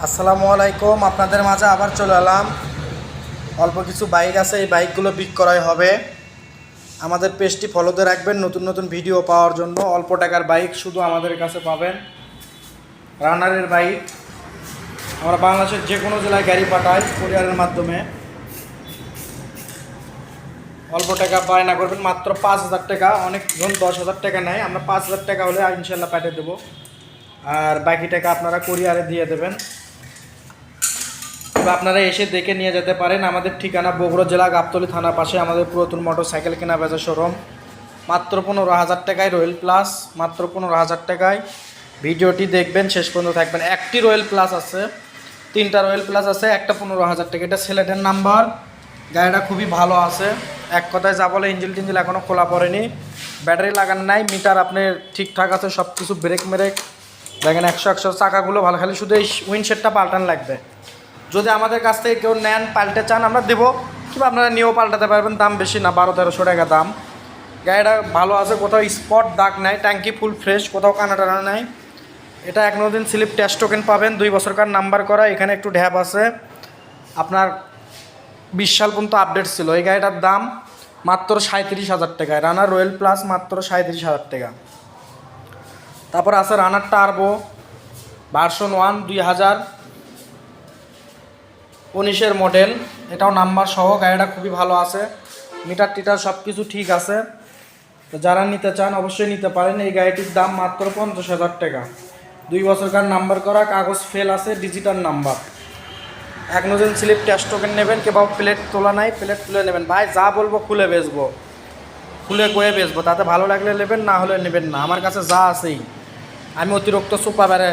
আসসালামু আলাইকুম। আপনাদের মাঝে আবার চলে এলাম। অল্প কিছু বাইক আছে, এই বাইকগুলো বিক্রয় হবে। আমাদের পেজটি ফলোতে রাখবেন নতুন নতুন ভিডিও পাওয়ার জন্য। অল্প টাকার বাইক শুধু আমাদের কাছে পাবেন। রানারের বাইক আমরা বাংলাদেশের যে কোনো জেলায় গাড়ি পাঠাই কুরিয়ারের মাধ্যমে। অল্প টাকা বায়না করবেন, মাত্র 5,000 টাকা। অনেকজন 10,000 টাকা নেয়, আমরা 5,000 টাকা হলে ইনশাল্লাহ পাঠিয়ে দেবো। আর বাকি টাকা আপনারা কুরিয়ারে দিয়ে দেবেন। আপনারা এসে দেখে নিয়ে যেতে পারেন। আমাদের ঠিকানা বগুড়া জেলা গাবতলী থানা পাশে আমাদের পুরাতন মোটরসাইকেল কেনা বেচা শোরুম। মাত্র 15,000 টাকায় রয়্যাল প্লাস, মাত্র 15,000 টাকায়। ভিডিওটি দেখবেন, শেষ পর্যন্ত থাকবেন। একটি রয়্যাল প্লাস আছে, 3টা রয়্যাল প্লাস আছে, একটা 15,000 টাকা। এটা সিলেটের নাম্বার। গাড়িটা খুবই ভালো আছে, এক কথায় যা বলে। ইঞ্জিল টিঞ্জিল এখনও খোলা পড়েনি, ব্যাটারি লাগানো নাই, মিটার আপনার ঠিকঠাক আছে সব কিছু। ব্রেক মেরেক দেখেন 100 চাকাগুলো ভালো, খালি শুধু এই উইন্ডশেডটা পাল্টানো লাগবে। যদি আমাদের কাছ থেকে কেউ নেন, পাল্টে চান, আমরা দেবো, কিংবা আপনারা নিয়েও পাল্টাতে পারবেন। দাম বেশি না, 1200-1300 টাকা দাম। গাড়িটা ভালো আছে, কোথাও স্পট দাগ নাই, ট্যাঙ্কি ফুল ফ্রেশ, কোথাও কানা টানা নাই। এটা 1 দিন স্লিপ টেস্ট টোকেন পাবেন, 2 বছরকার নাম্বার করা। এখানে একটু ঢ্যাপ আছে, আপনার 20 সাল পর্যন্ত আপডেট ছিল। এই গাড়িটার দাম মাত্র 37,000 টাকায়। রানার রয়্যাল প্লাস মাত্র 37,000 টাকা। তারপর আছে রানার টার্বো ভার্সন 1 2019-এর মডেল। এটাও নাম্বার সহ। গাড়িটা খুবই ভালো আছে, মিটার টিটার সব কিছু ঠিক আছে। তো যারা নিতে চান অবশ্যই নিতে পারেন। এই গাড়িটির দাম মাত্র 50,000 টাকা। 2 বছরকার নাম্বার করা, কাগজ ফেল আছে, ডিজিটাল নাম্বার। 1 দিন স্লিপ টেস্ট টোকেন নেবেন, কেবল প্লেট তোলা নাই, প্লেট তুলে নেবেন। ভাই যা বলবো খুলে বেচবো, খুলে কয়ে বেচবো, তাতে ভালো লাগলে নেবেন, না হলে নেবেন না। আমার কাছে যা আছেই, আমি অতিরিক্ত সুপা বেড়ে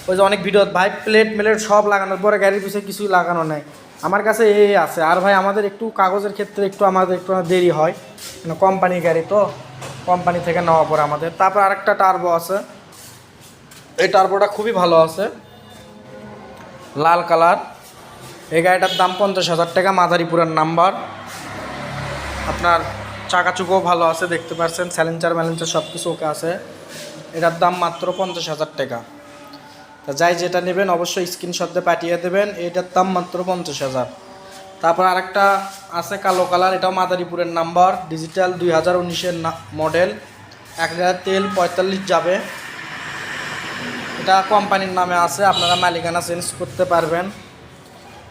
ওই যে অনেক ভিডিও, ভাই প্লেট মেলেট সব লাগানোর পরে গাড়ির পিছিয়ে কিছুই লাগানো নেই। আমার কাছে এই আছে। আর ভাই আমাদের একটু কাগজের ক্ষেত্রে আমাদের একটু দেরি হয়, কোম্পানির গাড়ি তো, কোম্পানি থেকে নেওয়া পরে আমাদের। তারপর আরেকটা টার্বো আছে, এই টার্বোটা খুবই ভালো আছে, লাল কালার। এই গাড়িটার দাম 50,000 টাকা, মাদারীপুরের নাম্বার। আপনার চাকাচুকও ভালো আছে, দেখতে পাচ্ছেন, স্যালেঞ্চার ম্যালেঞ্চার সব কিছু ওকে আছে। এটার দাম মাত্র 50,000 টাকা। তা যাই যেটা নেবেন অবশ্যই স্ক্রিনশট দিয়ে পাঠিয়ে দেবেন। এটার দাম মাত্র 50,000। তারপর আরেকটা আছে কালো কালার, এটাও মাদারীপুরের নাম্বার, ডিজিটাল 2019-এর মডেল। 1 লিটার তেল 45 যাবে। এটা কোম্পানির নামে আছে, আপনারা মালিকানা চেঞ্জ করতে পারবেন।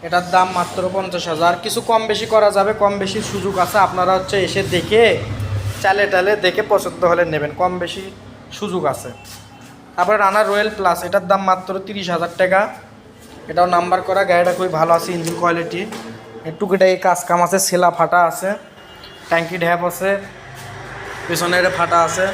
এটার দাম মাত্র 50,000। কিছু কম বেশি করা যাবে, কম বেশির সুযোগ আছে। আপনারা এসে দেখে চালে টালে দেখে পছন্দ হলে নেবেন, কম বেশি সুযোগ আছে। তারপরে রানার রয়্যাল প্লাস, এটার দাম মাত্র 30,000 টাকা। এটাও নাম্বার করা। গাড়িটা খুবই ভালো আছে, ইঞ্জিন কোয়ালিটি, টুকিটাই কাজ কাম আছে, সেলা ফাটা আছে, ট্যাঙ্কি ঢ্যাপ আছে, পেছনের ফাটা আছে।